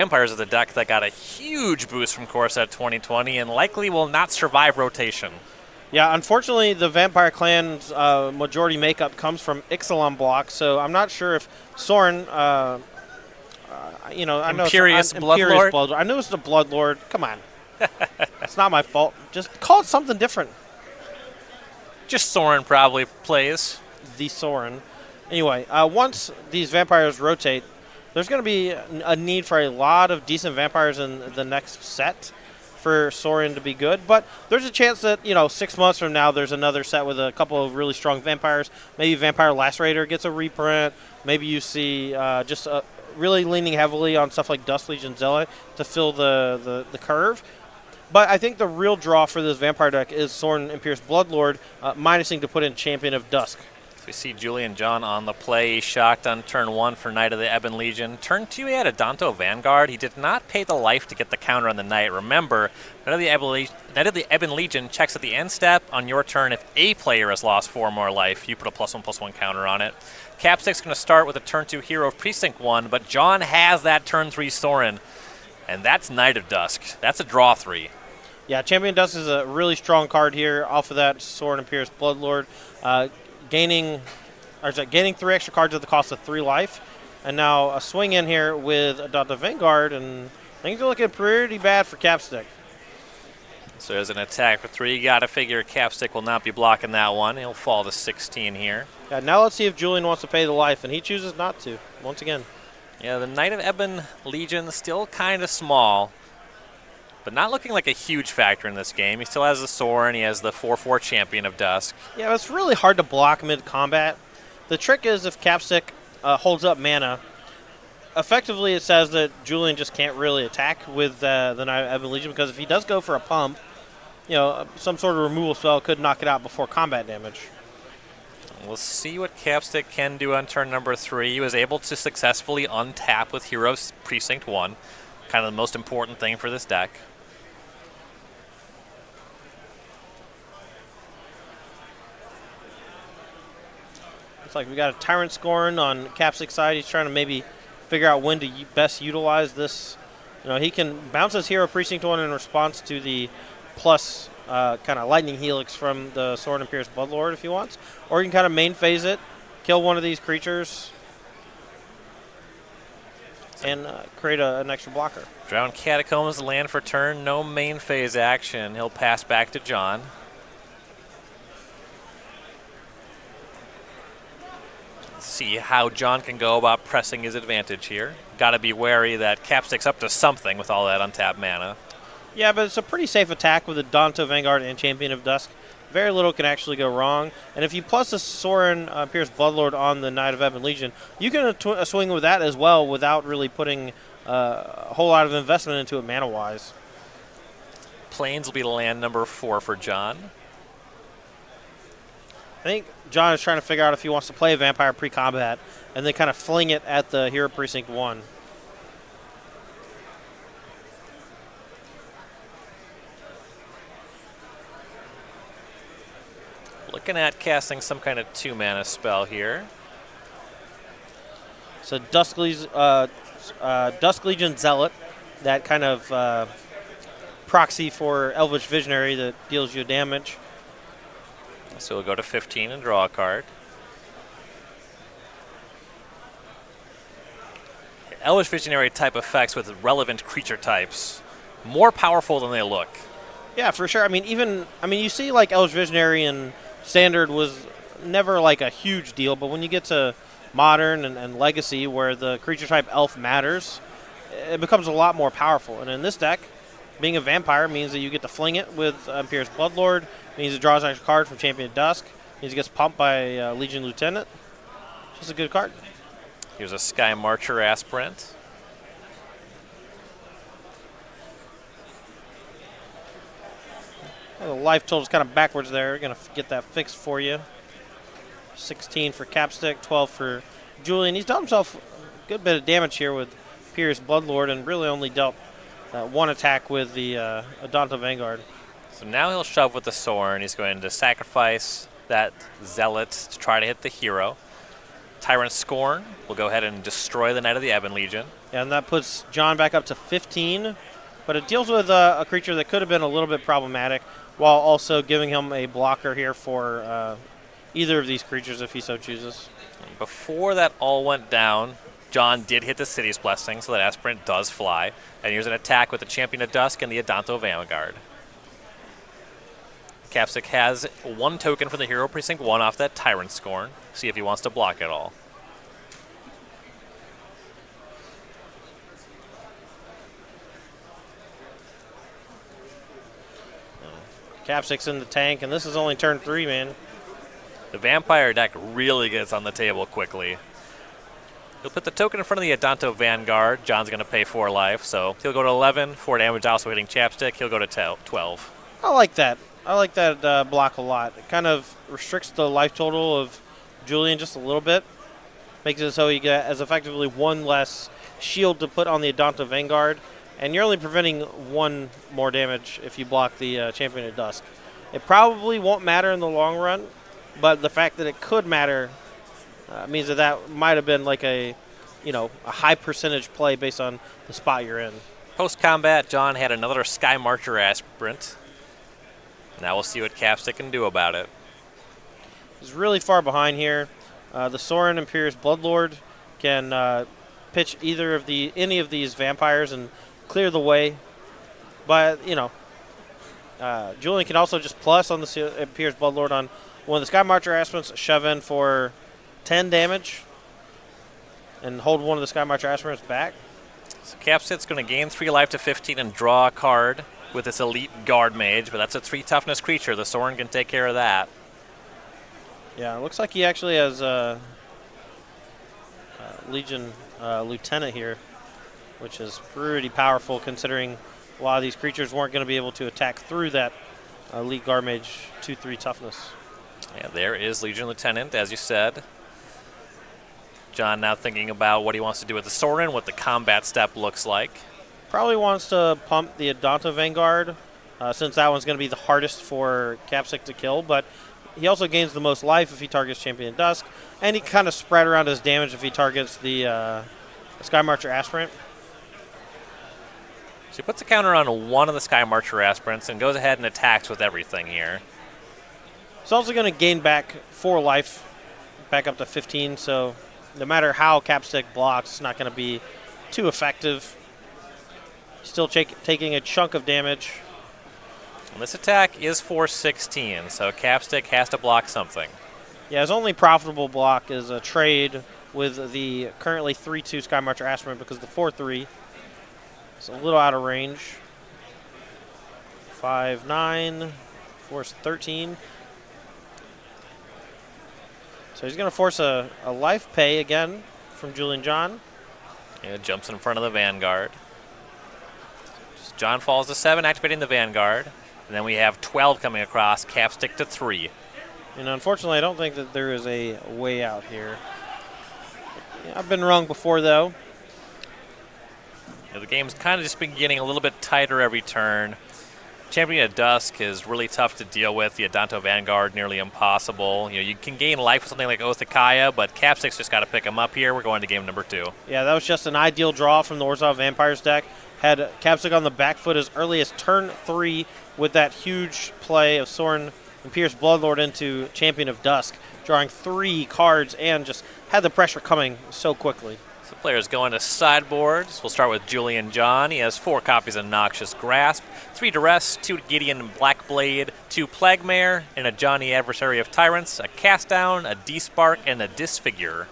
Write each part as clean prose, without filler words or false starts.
Vampires is the deck that got a huge boost from Core Set 2020 and likely will not survive rotation. Yeah, unfortunately, the Vampire Clan's majority makeup comes from Ixalan block, so I'm not sure if Soren, I know Imperious it's Bloodlord? Bloodlord. I know it's the Bloodlord. Come on. It's not my fault. Just call it something different. Just Soren probably plays. The Soren. Anyway, once these vampires rotate, there's going to be a need for a lot of decent vampires in the next set for Soren to be good. But there's a chance that, 6 months from now, there's another set with a couple of really strong vampires. Maybe Vampire Lacerator gets a reprint. Maybe you see just really leaning heavily on stuff like Dust Legion Zealot to fill the curve. But I think the real draw for this vampire deck is Soren Imperious Bloodlord, minusing to put in Champion of Dusk. We see Julian John on the play. He shocked on turn 1 for Knight of the Ebon Legion. Turn 2, he had a Danto Vanguard. He did not pay the life to get the counter on the Knight. Remember, Knight of the Ebon Legion checks at the end step on your turn. If a player has lost 4 more life, you put a +1/+1 counter on it. Capstick's going to start with a turn 2 Hero of Precinct 1, but John has that turn 3 Soren, and that's Knight of Dusk. That's a draw 3. Yeah, Champion of Dusk is a really strong card here. Off of that, Soren Imperious Bloodlord. Gaining 3 extra cards at the cost of 3 life. And now a swing in here with a Danto Vanguard, and things are looking pretty bad for Capstick. So there's an attack for 3. You got to figure Capstick will not be blocking that one. He'll fall to 16 here. Yeah, now let's see if Julian wants to pay the life, and he chooses not to, once again. Yeah, the Knight of Ebon Legion still kind of small, but not looking like a huge factor in this game. He still has the Soren. He has the 4/4 Champion of Dusk. Yeah, it's really hard to block mid-combat. The trick is if Capstick holds up mana, effectively it says that Julian just can't really attack with the Knight of Ebon Legion, because if he does go for a pump, some sort of removal spell could knock it out before combat damage. We'll see what Capstick can do on turn number 3. He was able to successfully untap with Heroes Precinct 1, kind of the most important thing for this deck. Looks like we got a Tyrant Scorn on Capstick's side. He's trying to maybe figure out when to best utilize this. He can bounce his Hero Precinct 1 in response to the plus kind of Lightning Helix from the Soren Imperious Bloodlord if he wants. Or he can kind of main phase it, kill one of these creatures, and create an extra blocker. Drowned Catacombs land for turn. No main phase action. He'll pass back to John. See how John can go about pressing his advantage here. Got to be wary that Capstick's up to something with all that untapped mana. Yeah, but it's a pretty safe attack with a Danto Vanguard and Champion of Dusk. Very little can actually go wrong. And if you plus a Soren Imperious Bloodlord on the Knight of Ebon Legion, you can swing with that as well without really putting a whole lot of investment into it mana-wise. Plains will be land number 4 for John. I think John is trying to figure out if he wants to play a Vampire pre-combat and then kind of fling it at the Hero Precinct 1. Looking at casting some kind of 2-mana spell here. So Dusk Legion Zealot, that kind of proxy for Elvish Visionary that deals you damage. So we'll go to 15 and draw a card. Elvish Visionary type effects with relevant creature types. More powerful than they look. Yeah, for sure. You see like Elvish Visionary in Standard was never like a huge deal, but when you get to Modern and Legacy, where the creature type Elf matters, it becomes a lot more powerful. And in this deck, being a vampire means that you get to fling it with Imperious Bloodlord, means it draws an extra card from Champion of Dusk, means it gets pumped by Legion Lieutenant. Just a good card. Here's a Sky Marcher Aspirant. Well, the life total's kind of backwards there. We're going to get that fixed for you. 16 for Capstick, 12 for Julian. He's done himself a good bit of damage here with Imperious Bloodlord and really only dealt one attack with the Danto Vanguard. So now he'll shove with the Soren. He's going to sacrifice that Zealot to try to hit the hero. Tyrant Scorn will go ahead and destroy the Knight of the Ebon Legion. And that puts John back up to 15. But it deals with a creature that could have been a little bit problematic, while also giving him a blocker here for either of these creatures if he so chooses. Before that all went down, John did hit the City's Blessing, so that Aspirant does fly. And here's an attack with the Champion of Dusk and the Adanto Vanguard. Capstick has 1 token for the Hero Precinct 1 off that Tyrant Scorn. See if he wants to block at all. Capstick's in the tank, and this is only turn 3, man. The Vampire deck really gets on the table quickly. He'll put the token in front of the Adanto Vanguard. John's going to pay 4 life, so he'll go to 11. 4 damage also hitting Capstick. He'll go to 12. I like that. I like that block a lot. It kind of restricts the life total of Julian just a little bit. Makes it so he gets as effectively 1 less shield to put on the Adanto Vanguard. And you're only preventing 1 more damage if you block the Champion of Dusk. It probably won't matter in the long run, but the fact that it could matter means that might have been like a high percentage play based on the spot you're in. Post-combat, John had another Sky Marcher Aspirant. Now we'll see what Capstick can do about it. He's really far behind here. The Sorin Imperious Bloodlord can pitch any of these vampires and clear the way. But, Julian can also just plus on the Imperious Bloodlord on one of the Sky Marcher Aspirants, shove in for 10 damage, and hold one of the Sky Marcher Aspirants back. So Capstick's going to gain 3 life to 15 and draw a card with this Elite Guard Mage, but that's a 3 toughness creature. The Sorin can take care of that. Yeah, it looks like he actually has a Legion Lieutenant here, which is pretty powerful considering a lot of these creatures weren't going to be able to attack through that Elite Guard Mage 2/3 toughness. Yeah, there is Legion Lieutenant, as you said. John now thinking about what he wants to do with the Sorin, what the combat step looks like. Probably wants to pump the Adanto Vanguard, since that one's going to be the hardest for Capstick to kill, but he also gains the most life if he targets Champion of Dusk, and he kind of spread around his damage if he targets the Sky Marcher Aspirant. So he puts a counter on one of the Sky Marcher Aspirants and goes ahead and attacks with everything here. He's also going to gain back 4 life, back up to 15, so no matter how Capstick blocks, it's not going to be too effective. Still taking a chunk of damage. And this attack is 416, so Capstick has to block something. Yeah, his only profitable block is a trade with the currently 3/2 Sky Marcher Aspirant because the 4/3 is a little out of range. 5/9, force 13. So he's going to force a life pay again from Julian John. Yeah, jumps in front of the Vanguard. So John falls to 7, activating the Vanguard. And then we have 12 coming across, Capstick to 3. And unfortunately, I don't think that there is a way out here. Yeah, I've been wrong before, though. The game's kind of just been getting a little bit tighter every turn. Champion of Dusk is really tough to deal with. The Adanto Vanguard, nearly impossible. You can gain life with something like Oath of Kaya, but Capstick's just got to pick him up here. We're going to game number 2. Yeah, that was just an ideal draw from the Orzhov Vampires deck. Had Capstick on the back foot as early as turn 3 with that huge play of Sorin Imperious Bloodlord into Champion of Dusk, drawing 3 cards and just had the pressure coming so quickly. So players going to sideboards. We'll start with Julian John. He has 4 copies of Noxious Grasp, 3 Duress, 2 Gideon Blackblade, 2 Plaguemare, and a Johnny Adversary of Tyrants, a Cast Down, a D-Spark, and a Disfigure.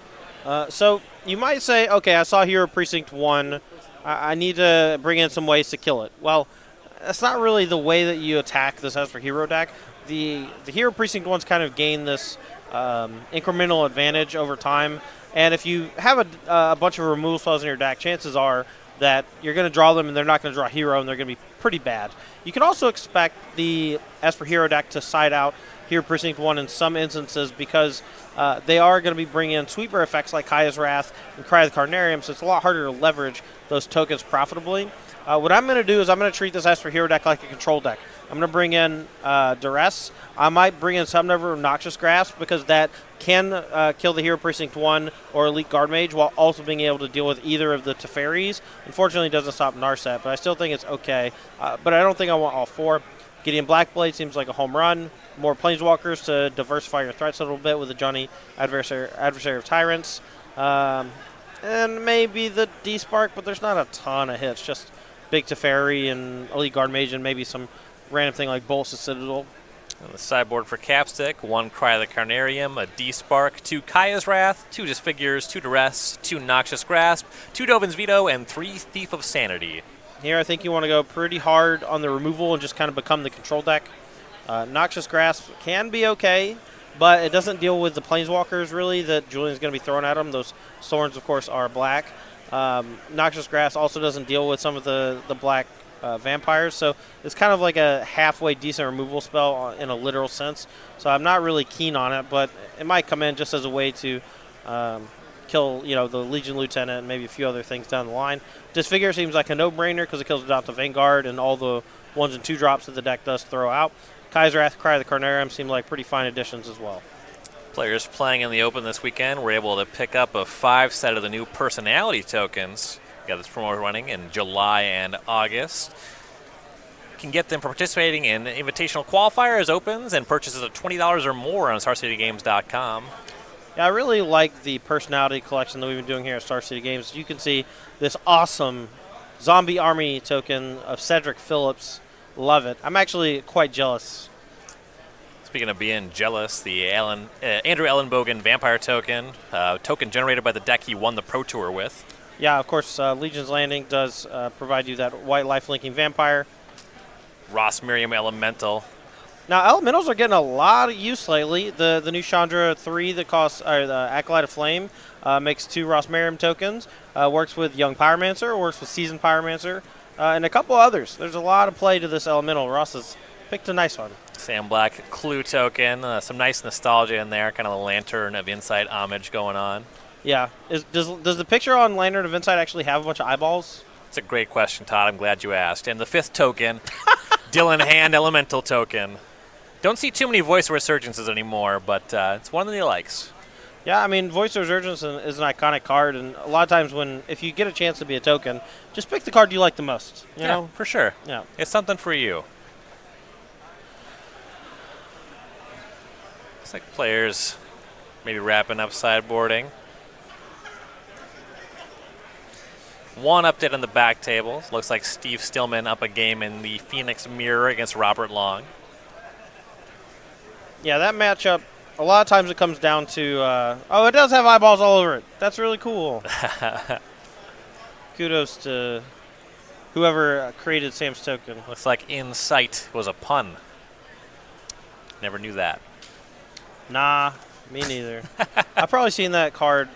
So you might say, okay, I saw Hero Precinct 1. I need to bring in some ways to kill it. Well, that's not really the way that you attack this Esper Hero deck. The Hero Precinct 1's kind of gained this incremental advantage over time. And if you have a bunch of removal spells in your deck, chances are that you're going to draw them and they're not going to draw a hero and they're going to be pretty bad. You can also expect the Esper Hero deck to side out Hero Precinct 1 in some instances because they are going to be bringing in sweeper effects like Kaya's Wrath and Cry of the Carnarium, so it's a lot harder to leverage those tokens profitably. What I'm going to do is I'm going to treat this Esper Hero deck like a control deck. I'm going to bring in Duress. I might bring in some number of Noxious Grasp because that can kill the Hero Precinct 1 or Elite Guard Mage while also being able to deal with either of the Teferis. Unfortunately, it doesn't stop Narset, but I still think it's okay. But I don't think I want all 4. Gideon Blackblade seems like a home run. More Planeswalkers to diversify your threats a little bit with the Johnny Adversary of Tyrants. And maybe the D-Spark, but there's not a ton of hits. Just big Teferi and Elite Guard Mage and maybe some random thing like Bolts of Citadel. On the sideboard for Capstick, 1 Cry of the Carnarium, a D-Spark, 2 Kaya's Wrath, 2 Disfigures, 2 Duress, 2 Noxious Grasp, 2 Dovin's Veto, and 3 Thief of Sanity. Here I think you want to go pretty hard on the removal and just kind of become the control deck. Noxious Grasp can be okay, but it doesn't deal with the Planeswalkers really that Julian's going to be throwing at him. Those Thorns, of course, are black. Noxious Grasp also doesn't deal with some of the black vampires, so it's kind of like a halfway decent removal spell in a literal sense. So I'm not really keen on it, but it might come in just as a way to kill, the Legion Lieutenant and maybe a few other things down the line. Disfigure seems like a no-brainer because it kills without the Vanguard and all the 1s and 2 drops that the deck does throw out. Kaya's Wrath, Cry of the Carnarium seem like pretty fine additions as well. Players playing in the Open this weekend were able to pick up a 5 set of the new personality tokens. We got this promo running in July and August. You can get them for participating in invitational qualifiers, opens, and purchases of $20 or more on StarCityGames.com. Yeah, I really like the personality collection that we've been doing here at Star City Games. You can see this awesome zombie army token of Cedric Phillips. Love it. I'm actually quite jealous. Speaking of being jealous, the Andrew Ellenbogen Vampire token, token generated by the deck he won the Pro Tour with. Yeah, of course, Legion's Landing does provide you that white life-linking Vampire. Ross Miriam Elemental. Now, Elementals are getting a lot of use lately. The new Chandra 3 that costs the Acolyte of Flame makes 2 Ross Miriam tokens. Works with Young Pyromancer, works with Seasoned Pyromancer, and a couple others. There's a lot of play to this Elemental. Ross has picked a nice one. Sam Black Clue token. Some nice nostalgia in there. Kind of the Lantern of Insight homage going on. Yeah. Does the picture on Lantern of Insight actually have a bunch of eyeballs? It's a great question, Todd. I'm glad you asked. And the 5th token, Dylan Hand Elemental token. Don't see too many Voice of Resurgences anymore, but it's one that he likes. Yeah, I mean, Voice of Resurgence is an iconic card, and a lot of times if you get a chance to be a token, just pick the card you like the most. You know? For sure. Yeah. It's something for you. Looks like players maybe wrapping up sideboarding. One update on the back table. Looks like Steve Stillman up a game in the Phoenix Mirror against Robert Long. Yeah, that matchup, a lot of times it comes down to, it does have eyeballs all over it. That's really cool. Kudos to whoever created Sam's token. Looks like Insight was a pun. Never knew that. Nah, me neither. I've probably seen that card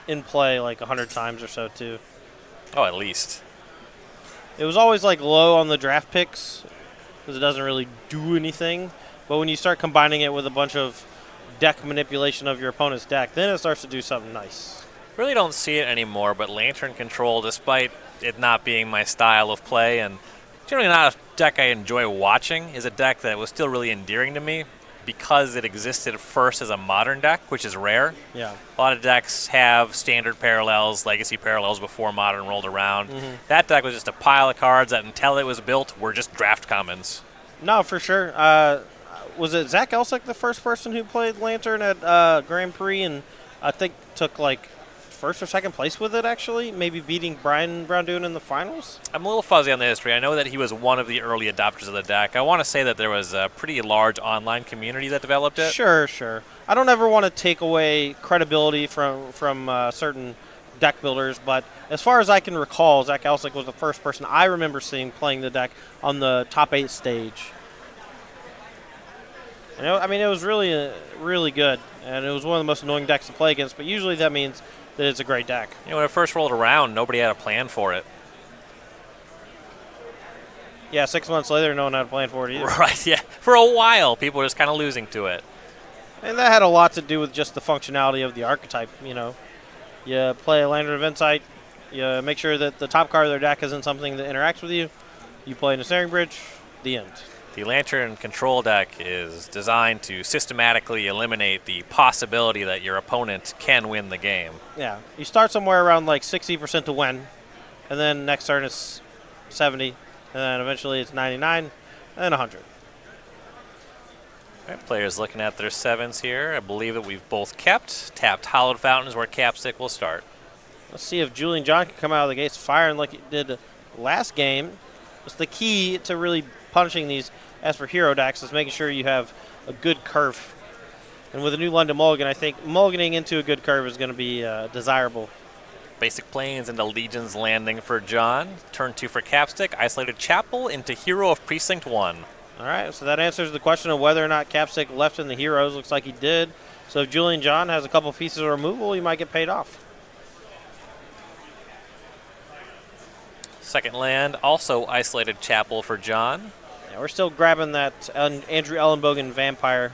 in play like 100 times or so, too. Oh, at least. It was always like low on the draft picks because it doesn't really do anything. But when you start combining it with a bunch of deck manipulation of your opponent's deck, then it starts to do something nice. Really don't see it anymore, but Lantern Control, despite it not being my style of play and generally not a deck I enjoy watching, is a deck that was still really endearing to me because it existed first as a modern deck, which is rare. Yeah. A lot of decks have standard parallels, legacy parallels before modern rolled around. Mm-hmm. That deck was just a pile of cards that until it was built were just draft commons. No, for sure. Was it Zach Elsick the first person who played Lantern at Grand Prix and I think took like first or second place with it, actually? Maybe beating Brian Brown-Dune in the finals? I'm a little fuzzy on the history. I know that he was one of the early adopters of the deck. I want to say that there was a pretty large online community that developed it. Sure. I don't ever want to take away credibility from certain deck builders, but as far as I can recall, Zach Elsick was the first person I remember seeing playing the deck on the top 8 stage. And it was really, really good, and it was one of the most annoying decks to play against, but usually that means that it's a great deck. When it first rolled around, nobody had a plan for it. Yeah, 6 months later, no one had a plan for it either. Right, yeah. For a while, people were just kind of losing to it. And that had a lot to do with just the functionality of the archetype, you know. You play a Lantern of Insight, you make sure that the top card of their deck isn't something that interacts with you. You play an Ensnaring Bridge, the end. The Lantern control deck is designed to systematically eliminate the possibility that your opponent can win the game. Yeah, you start somewhere around like 60% to win, and then next turn it's 70, and then eventually it's 99, and then 100. All right, players looking at their 7s here. I believe that we've both kept. Tapped Hollowed Fountain is where Capstick will start. Let's see if Julian John can come out of the gates firing like he did last game. It's the key to really punishing these as for hero decks is making sure you have a good curve. And with a new London Mulligan, I think mulliganing into a good curve is going to be desirable. Basic Plains into Legion's Landing for John. Turn 2 for Capstick. Isolated Chapel into Hero of Precinct 1. All right, so that answers the question of whether or not Capstick left in the heroes. Looks like he did. So if Julian John has a couple pieces of removal, he might get paid off. Second land, also Isolated Chapel for John. Yeah, we're still grabbing that Andrew Ellenbogen Vampire.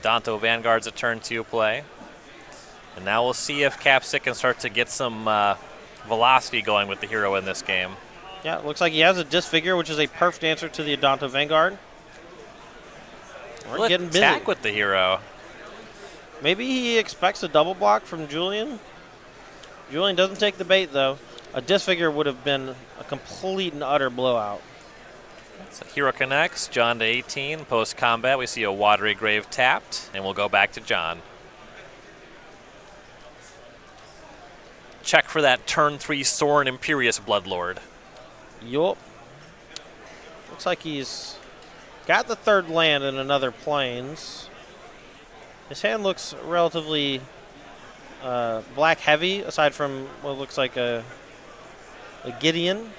Danto Vanguard's a turn 2 play. And now we'll see if Capstick can start to get some velocity going with the hero in this game. Yeah, it looks like he has a Disfigure, which is a perfect answer to the Adanto Vanguard. We're getting busy. Attack with the hero. Maybe he expects a double block from Julian. Julian doesn't take the bait, though. A Disfigure would have been a complete and utter blowout. So hero connects. John to 18. Post-combat, we see a Watery Grave tapped, and we'll go back to John. Check for that turn 3 Sorin Imperious Bloodlord. Yup. Looks like he's got the third land in another Plains. His hand looks relatively black heavy, aside from what looks like a Gideon.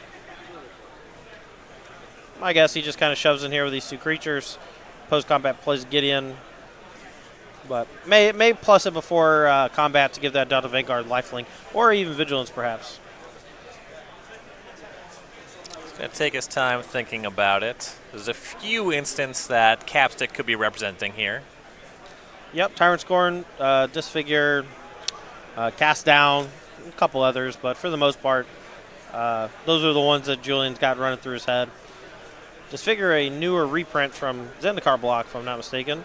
I guess he just kind of shoves in here with these two creatures. Post-combat plays Gideon. But may plus it before combat to give that Delta Vanguard lifelink, or even Vigilance, perhaps. He's going to take his time thinking about it. There's a few instances that Capstick could be representing here. Yep, Tyrant Scorn, Disfigure, Cast Down, a couple others, but for the most part, those are the ones that Julian's got running through his head. Disfigure, a newer reprint from Zendikar block, if I'm not mistaken.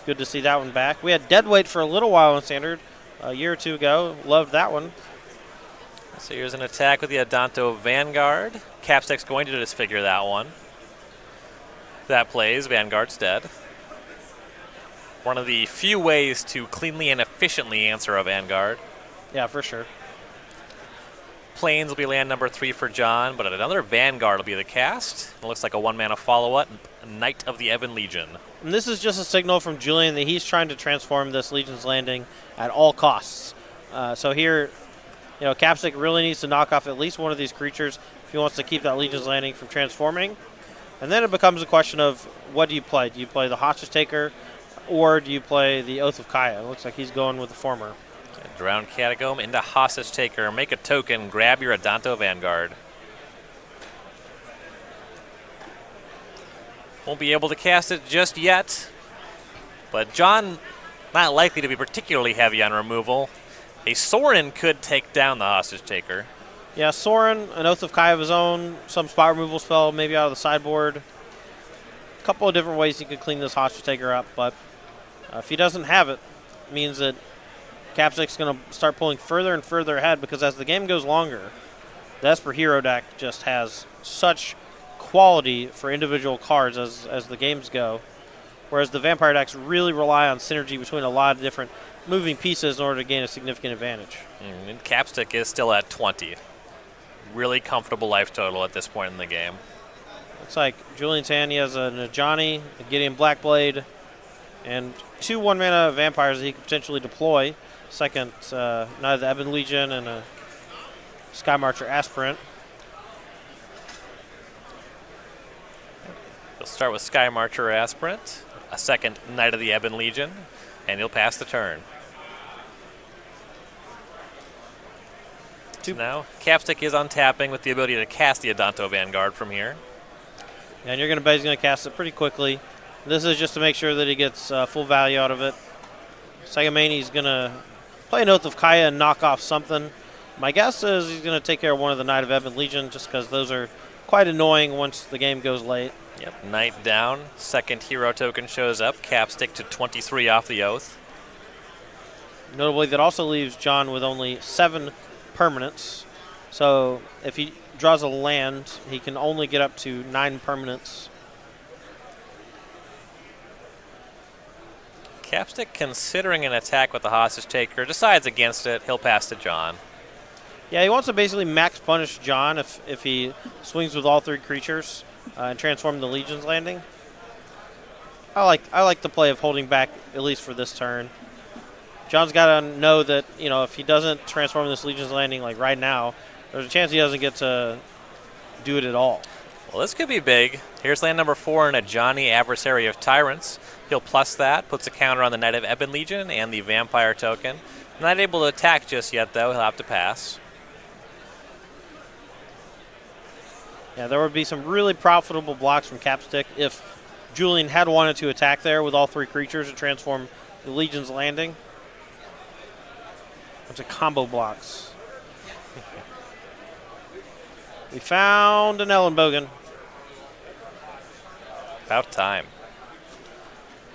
Good to see that one back. We had Deadweight for a little while in Standard a year or two ago. Loved that one. So here's an attack with the Adanto Vanguard. Capstick's going to disfigure that one. That plays. Vanguard's dead. One of the few ways to cleanly and efficiently answer a Vanguard. Yeah, for sure. Plains will be land number 3 for John, but another Vanguard will be the cast. It looks like a 1-mana follow-up, Knight of the Ebon Legion. And this is just a signal from Julian that he's trying to transform this Legion's Landing at all costs. So here, Capstick really needs to knock off at least one of these creatures if he wants to keep that Legion's Landing from transforming. And then it becomes a question of what do you play? Do you play the Hostage Taker, or do you play the Oath of Kaya? It looks like he's going with the former. Drowned Catacomb into Hostage Taker. Make a token. Grab your Adanto Vanguard. Won't be able to cast it just yet. But John, not likely to be particularly heavy on removal. A Sorin could take down the Hostage Taker. Yeah, Sorin, an Oath of Kaya of his own, some spot removal spell, maybe out of the sideboard. A couple of different ways he could clean this Hostage Taker up, but if he doesn't have it, it means that Capstick's going to start pulling further and further ahead, because as the game goes longer, the Esper Hero deck just has such quality for individual cards as the games go, whereas the Vampire decks really rely on synergy between a lot of different moving pieces in order to gain a significant advantage. And Capstick is still at 20. Really comfortable life total at this point in the game. Looks like Julian's hand, he has a Najani, a Gideon Blackblade, and 2 1-mana vampires that he could potentially deploy. Second, Knight of the Ebon Legion and a Sky Marcher Aspirant. He'll start with Sky Marcher Aspirant, a second Knight of the Ebon Legion, and he'll pass the turn. now Capstick is untapping with the ability to cast the Adanto Vanguard from here. And you're going to bet he's going to cast it pretty quickly. This is just to make sure that he gets full value out of it. Second main, he's going to play an Oath of Kaya and knock off something. My guess is he's going to take care of one of the Knight of Ebon Legion just because those are quite annoying once the game goes late. Yep, Knight down. Second hero token shows up. Capstick to 23 off the Oath. Notably, that also leaves John with only 7 permanents. So if he draws a land, he can only get up to 9 permanents. Capstick, considering an attack with the Hostage Taker, decides against it. He'll pass to John. Yeah, he wants to basically max punish John if he swings with all 3 creatures and transform the Legion's Landing. I like the play of holding back, at least for this turn. John's got to know that, if he doesn't transform this Legion's Landing like right now, there's a chance he doesn't get to do it at all. Well, this could be big. Here's land number 4 in a Johnny, Adversary of Tyrants. He'll plus that, puts a counter on the Knight of Ebon Legion and the Vampire token. Not able to attack just yet, though. He'll have to pass. Yeah, there would be some really profitable blocks from Capstick if Julian had wanted to attack there with all 3 creatures and transform the Legion's Landing. Bunch of combo blocks. We found an Ellenbogen. About time.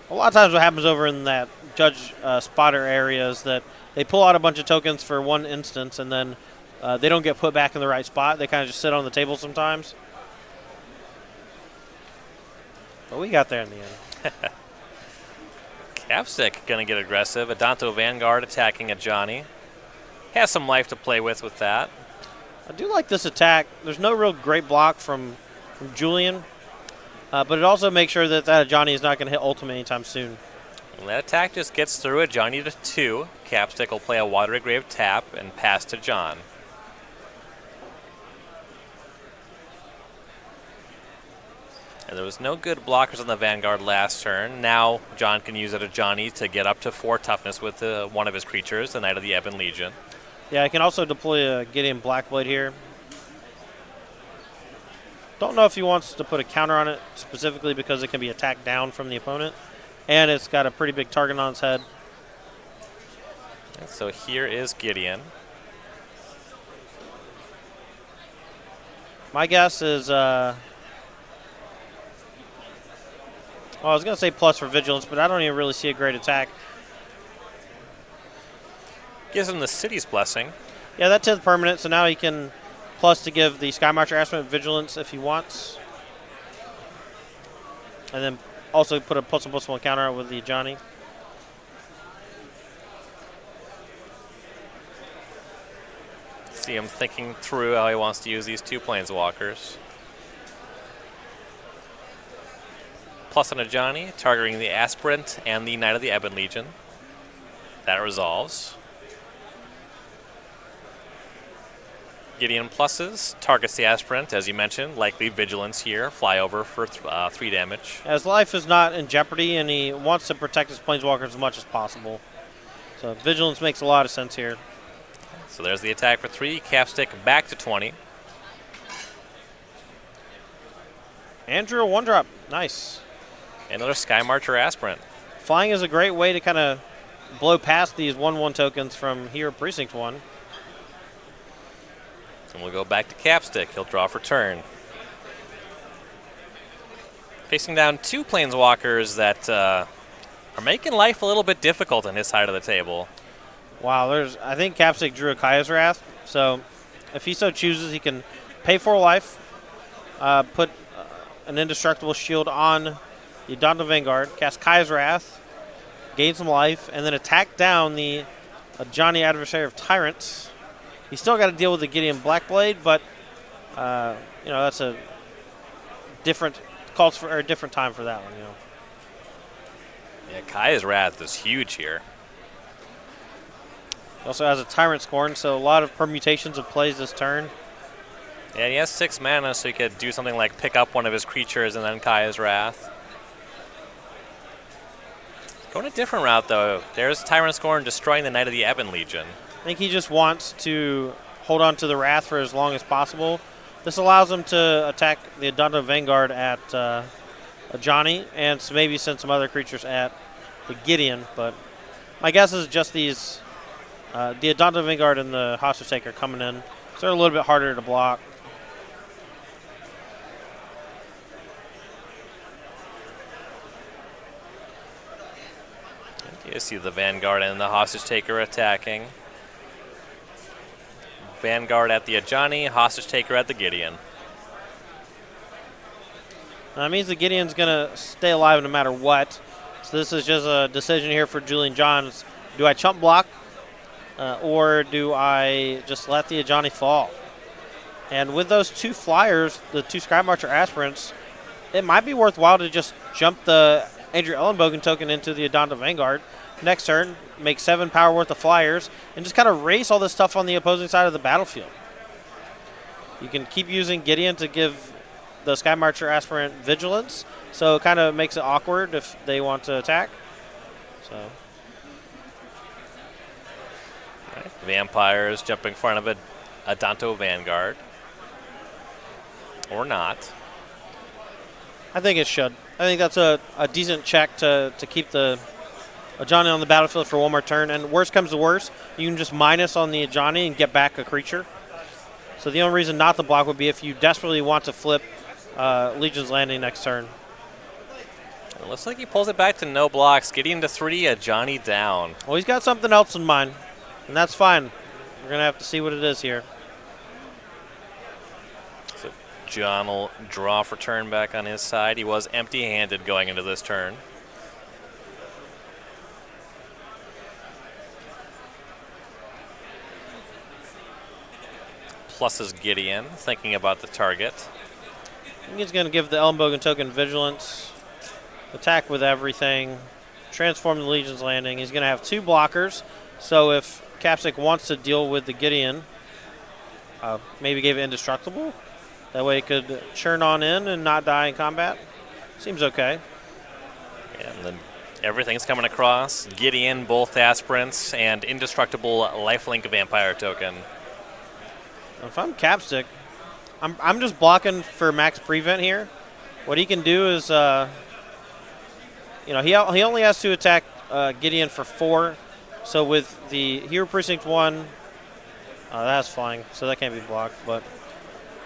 A lot of times what happens over in that judge spotter area is that they pull out a bunch of tokens for one instance and then they don't get put back in the right spot. They kind of just sit on the table sometimes. But we got there in the end. Capstick going to get aggressive. Adanto Vanguard attacking a Johnny. Has some life to play with that. I do like this attack. There's no real great block from Julian, but it also makes sure that Johnny is not going to hit ultimate anytime soon. And that attack just gets through a Johnny to 2. Capstick will play a Watery Grave tap and pass to John. And there was no good blockers on the Vanguard last turn. Now John can use it a Johnny to get up to 4 toughness with one of his creatures, the Knight of the Ebon Legion. Yeah, I can also deploy a Gideon Blackblade here. Don't know if he wants to put a counter on it specifically because it can be attacked down from the opponent. And it's got a pretty big target on its head. And so here is Gideon. My guess is, well, I was going to say plus for Vigilance, but I don't even really see a great attack. Gives him the City's Blessing. Yeah, that 10th permanent, so now he can plus to give the Sky Marcher Aspirant Vigilance if he wants. And then also put a +1/+1 counter with the Johnny. See him thinking through how he wants to use these 2 Planeswalkers. Plus on a Johnny, targeting the Aspirant and the Knight of the Ebon Legion. That resolves. Gideon pluses, targets the Aspirant, as you mentioned, likely Vigilance here, fly over for 3 damage. As life is not in jeopardy and he wants to protect his Planeswalkers as much as possible. So Vigilance makes a lot of sense here. So there's the attack for 3, Capstick back to 20. Andrew, 1-drop, nice. Another Sky Marcher Aspirant. Flying is a great way to kind of blow past these 1/1 tokens from here at Precinct 1. And we'll go back to Capstick. He'll draw for turn. Facing down 2 Planeswalkers that are making life a little bit difficult on his side of the table. Wow, I think Capstick drew a Kaya's Wrath, so if he so chooses, he can pay 4 life, put an indestructible shield on the Adanto Vanguard, cast Kaya's Wrath, gain some life, and then attack down the Johnny Adversary of Tyrants. He's still got to deal with the Gideon Blackblade, but that's a different calls for a different time for that one. Yeah, Kaya's Wrath is huge here. He also has a Tyrant Scorn, so a lot of permutations of plays this turn. Yeah, he has 6 mana, so he could do something like pick up one of his creatures and then Kaya's Wrath. Going a different route, though. There's Tyrant Scorn destroying the Knight of the Ebon Legion. I think he just wants to hold on to the Wrath for as long as possible. This allows him to attack the Adonto Vanguard at Johnny, and maybe send some other creatures at the Gideon. But my guess is just these, the Adonto Vanguard and the Hostage Taker coming in, so they're a little bit harder to block. You see the Vanguard and the Hostage Taker attacking. Vanguard at the Ajani, Hostage Taker at the Gideon. That means the Gideon's going to stay alive no matter what. So this is just a decision here for Julian Johns. Do I chump block or do I just let the Ajani fall? And with those 2 flyers, the 2 Skymarcher Aspirants, it might be worthwhile to just jump the Andrew Ellenbogen token into the Adonto Vanguard. Next turn, make 7 power worth of flyers, and just kind of race all this stuff on the opposing side of the battlefield. You can keep using Gideon to give the Skymarcher Aspirant vigilance, so it kind of makes it awkward if they want to attack. So, right. Vampires jump in front of a Adonto Vanguard. Or not. I think it should. I think that's a decent check to keep the Ajani on the battlefield for 1 more turn. And worst comes to worst, you can just minus on the Ajani and get back a creature. So the only reason not to block would be if you desperately want to flip Legion's Landing next turn. It looks like he pulls it back to no blocks, getting to 3, Ajani down. Well, he's got something else in mind, and that's fine. We're going to have to see what it is here. So John will draw for turn back on his side. He was empty-handed going into this turn. Plus his Gideon, thinking about the target. I think he's going to give the Ellenbogen token vigilance, attack with everything, transform the Legion's Landing. He's going to have 2 blockers, so if Capstick wants to deal with the Gideon, maybe give it indestructible. That way it could churn on in and not die in combat. Seems okay. And then everything's coming across. Gideon, both aspirants, and indestructible lifelink vampire token. If I'm Capstick, I'm just blocking for max prevent here. What he can do is, he only has to attack Gideon for 4. So with the Hero Precinct 1, that's flying, so that can't be blocked. But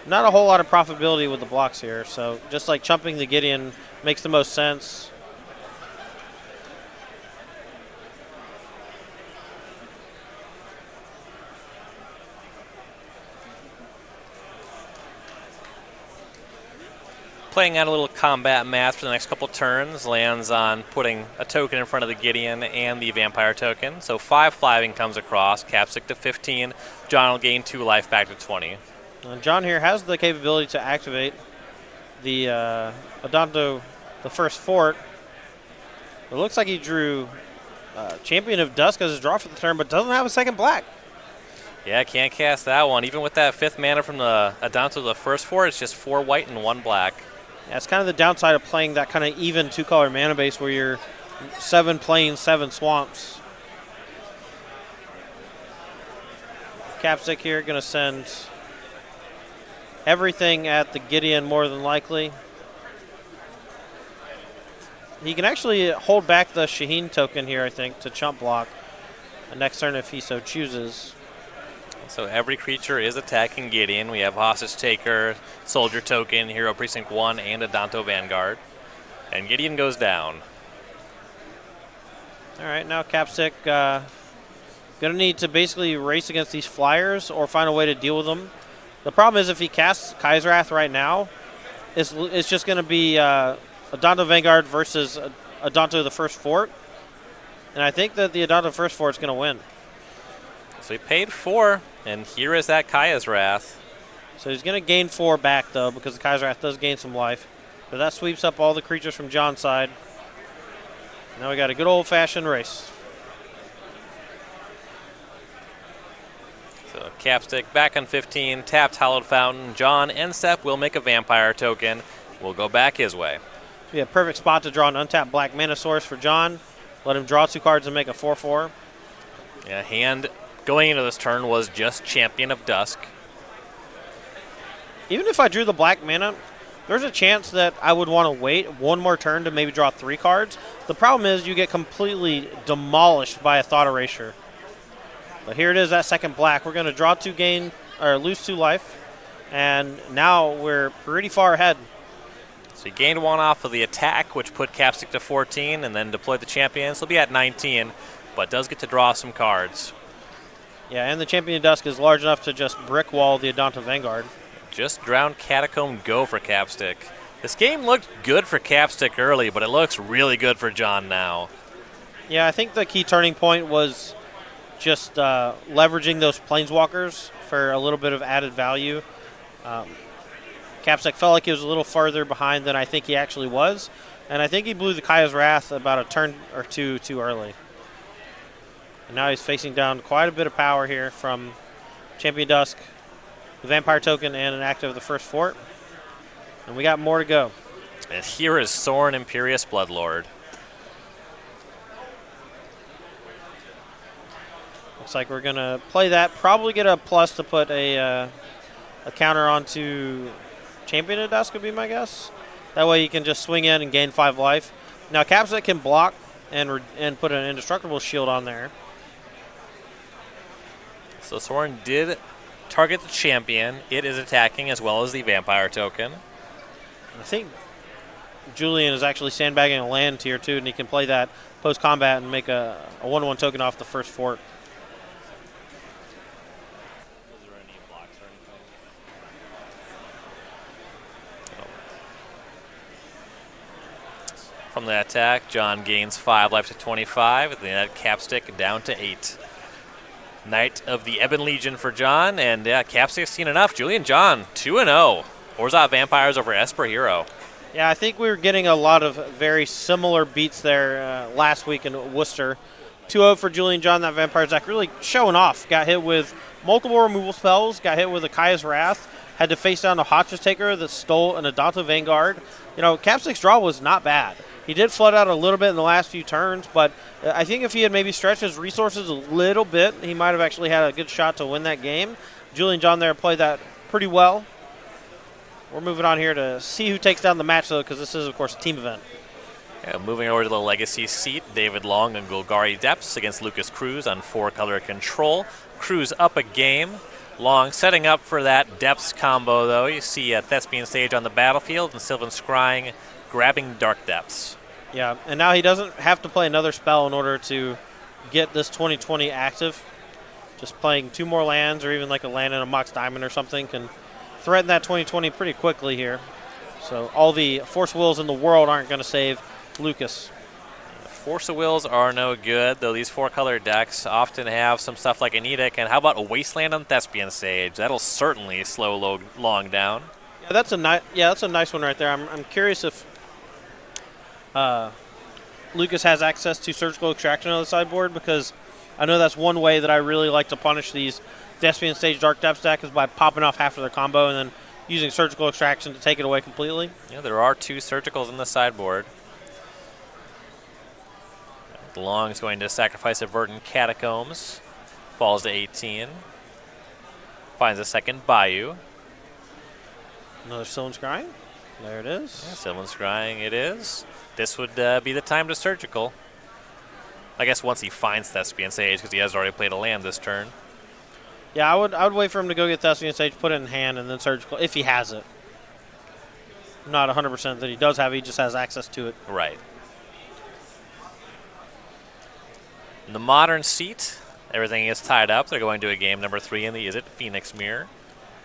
not a whole lot of profitability with the blocks here. So just like chumping the Gideon makes the most sense. Playing out a little combat math for the next couple turns, lands on putting a token in front of the Gideon and the Vampire token. So 5 flying comes across, Capstick to 15. John will gain 2 life back to 20. John here has the capability to activate the Adonto, the first fort. It looks like he drew Champion of Dusk as his draw for the turn, but doesn't have a second black. Yeah, can't cast that one. Even with that 5th mana from the Adonto, the first fort, it's just 4 white and 1 black. Yeah, it's kind of the downside of playing that kind of even 2-color mana base where you're 7 plains, 7 swamps. Capstick here going to send everything at the Gideon more than likely. He can actually hold back the Shaheen token here, I think, to chump block next turn if he so chooses. So every creature is attacking Gideon. We have Hostage Taker, Soldier Token, Hero Precinct 1, and Adonto Vanguard. And Gideon goes down. All right, now Capstick going to need to basically race against these flyers or find a way to deal with them. The problem is if he casts Kaiserwrath right now, it's just going to be Adonto Vanguard versus Adonto the first fort. And I think that the Adonto first fort is going to win. So he paid 4, and here is that Kaya's Wrath. So he's going to gain 4 back, though, because the Kai's Wrath does gain some life. But that sweeps up all the creatures from John's side. Now we got a good old-fashioned race. So Capstick back on 15, tapped Hallowed Fountain. John and Step will make a Vampire token. We'll go back his way. Yeah, perfect spot to draw an untapped black mana source for John. Let him draw 2 cards and make a 4/4. Yeah, hand going into this turn was just Champion of Dusk. Even if I drew the black mana, there's a chance that I would want to wait one more turn to maybe draw 3 cards. The problem is you get completely demolished by a Thought Erasure. But here it is, that second black. We're going to draw 2 gain, or lose 2 life. And now we're pretty far ahead. So he gained 1 off of the attack, which put Capstick to 14, and then deployed the champion. So he'll be at 19, but does get to draw some cards. Yeah, and the Champion of Dusk is large enough to just brick wall the Adonta Vanguard. Just Drowned Catacomb go for Capstick. This game looked good for Capstick early, but it looks really good for John now. Yeah, I think the key turning point was just leveraging those Planeswalkers for a little bit of added value. Capstick felt like he was a little farther behind than I think he actually was, and I think he blew the Kaya's Wrath about a turn or two too early. And now he's facing down quite a bit of power here from Champion Dusk, the Vampire token, and an active of the first fort. And we got more to go. And here is Sorin Imperious Bloodlord. Looks like we're going to play that, probably get a plus to put a counter onto Champion of Dusk would be my guess. That way you can just swing in and gain 5 life. Now Capstick can block and put an indestructible shield on there. So Sorin did target the champion. It is attacking as well as the vampire token. I think Julian is actually sandbagging a land tier too, and he can play that post-combat and make a 1/1 token off the first fort. From the attack, John gains 5 life to 25, and then Capstick down to 8. Knight of the Ebon Legion for John, and Capstick's seen enough. Julian John, 2-0. Orzhov Vampires over Esper Hero. Yeah, I think we were getting a lot of very similar beats there last week in Worcester. 2-0 for Julian John, that Vampire deck really showing off. Got hit with multiple removal spells, got hit with a Kaya's Wrath, had to face down a Hotch's Taker that stole an Adonta Vanguard. You know, Capstick's draw was not bad. He did flood out a little bit in the last few turns, but I think if he had maybe stretched his resources a little bit, he might have actually had a good shot to win that game. Julian John there played that pretty well. We're moving on here to see who takes down the match, though, because this is, of course, a team event. Yeah, moving over to the Legacy seat, David Long and Golgari Depths against Lucas Cruz on 4-color control. Cruz up a game. Long setting up for that Depths combo, though. You see Thespian Sage on the battlefield and Sylvan Scrying grabbing Dark Depths. Yeah, and now he doesn't have to play another spell in order to get this 2020 active. Just playing 2 more lands or even like a land in a Mox Diamond or something can threaten that 2020 pretty quickly here. So all the Force Wills in the world aren't going to save Lucas. Force of Wills are no good, though these 4-color decks often have some stuff like an Edict. And how about a Wasteland on Thespian Sage? That'll certainly slow Long down. Yeah, that's a nice one right there. I'm curious if Lucas has access to Surgical Extraction on the sideboard, because I know that's one way that I really like to punish these Thespian Stage Dark Depths deck is by popping off half of their combo and then using Surgical Extraction to take it away completely. Yeah, there are 2 Surgicals in the sideboard. Long is going to sacrifice a Verdant Catacombs. Falls to 18. Finds a second Bayou. Another Sylvan Scrying. There it is. Yeah, Sylvan Scrying it is. This would be the time to Surgical. I guess once he finds Thespian Sage, because he has already played a land this turn. Yeah, I would wait for him to go get Thespian Sage, put it in hand, and then Surgical, if he has it. I'm not 100% that he does have it, he just has access to it. Right. In the Modern seat, everything is tied up. They're going to a game number 3 in the Is It Phoenix Mirror.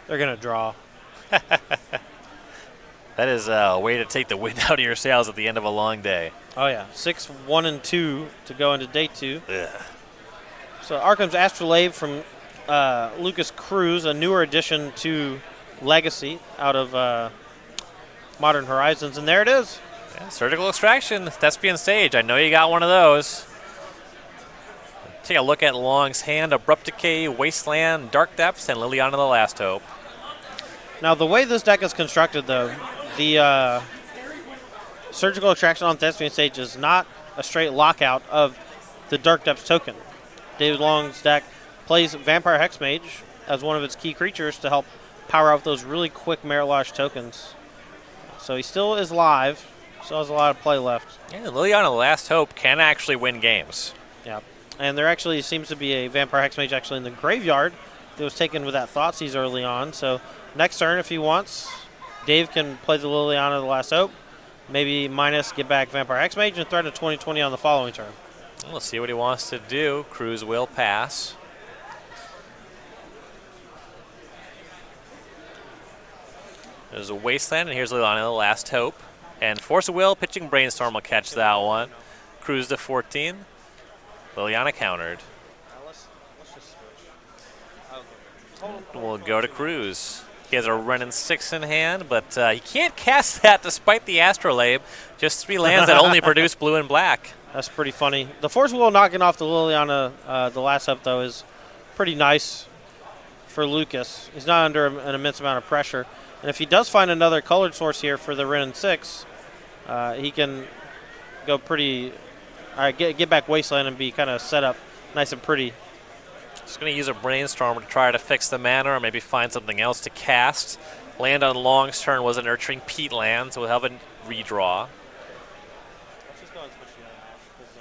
They're going to draw. That is a way to take the wind out of your sails at the end of a long day. Oh, yeah. 6, 1, and 2 to go into day 2. Ugh. So Arkham's Astrolabe from Lucas Cruz, a newer addition to Legacy out of Modern Horizons. And there it is. Yeah, Surgical Extraction, Thespian Sage. I know you got one of those. Take a look at Long's hand. Abrupt Decay, Wasteland, Dark Depths, and Liliana the Last Hope. Now, the way this deck is constructed, though, the Surgical Extraction on Thespian Sage is not a straight lockout of the Dark Depths token. David Long's deck plays Vampire Hexmage as one of its key creatures to help power up those really quick Merit tokens. So he still is live. Still has a lot of play left. Yeah, Liliana Last Hope can actually win games. Yeah. And there actually seems to be a Vampire Hexmage actually in the graveyard that was taken with that Thoughtseize early on. So next turn, if he wants, Dave can play the Liliana the Last Hope. Maybe minus, get back Vampire Hexmage, and threaten a 20/20 on the following turn. We'll see what he wants to do. Cruz will pass. There's a Wasteland, and here's Liliana, the Last Hope. And Force of Will, pitching Brainstorm will catch that one. Cruz to 14. Liliana countered. Let's just switch. We'll go to Cruz. He has a Renin 6 in hand, but he can't cast that despite the Astrolabe. Just 3 lands that only produce blue and black. That's pretty funny. The Force Will knocking off the Liliana the Last Hope, though, is pretty nice for Lucas. He's not under an immense amount of pressure. And if he does find another colored source here for the Renin 6, he can go pretty, get back Wasteland and be kind of set up nice and pretty. Just going to use a Brainstorm to try to fix the mana or maybe find something else to cast. Land on Long's turn was a Nurturing Peat land, so we'll have a redraw. Let's just go and switch the other match, because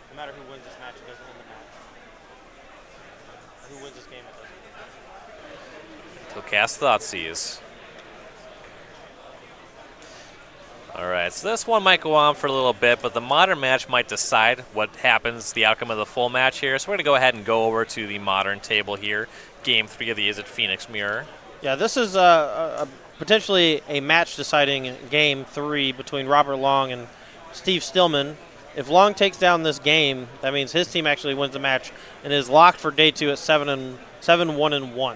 no matter who wins this match, it doesn't win the match. Who wins this game, it doesn't. He'll cast Thoughtseize. All right, so this one might go on for a little bit, but the modern match might decide what happens, the outcome of the full match here. So we're going to go ahead and go over to the modern table here. Game 3 of the Is It Phoenix Mirror. Yeah, this is potentially a match-deciding game 3 between Robert Long and Steve Stillman. If Long takes down this game, that means his team actually wins the match and is locked for day 2 at 7-1-1.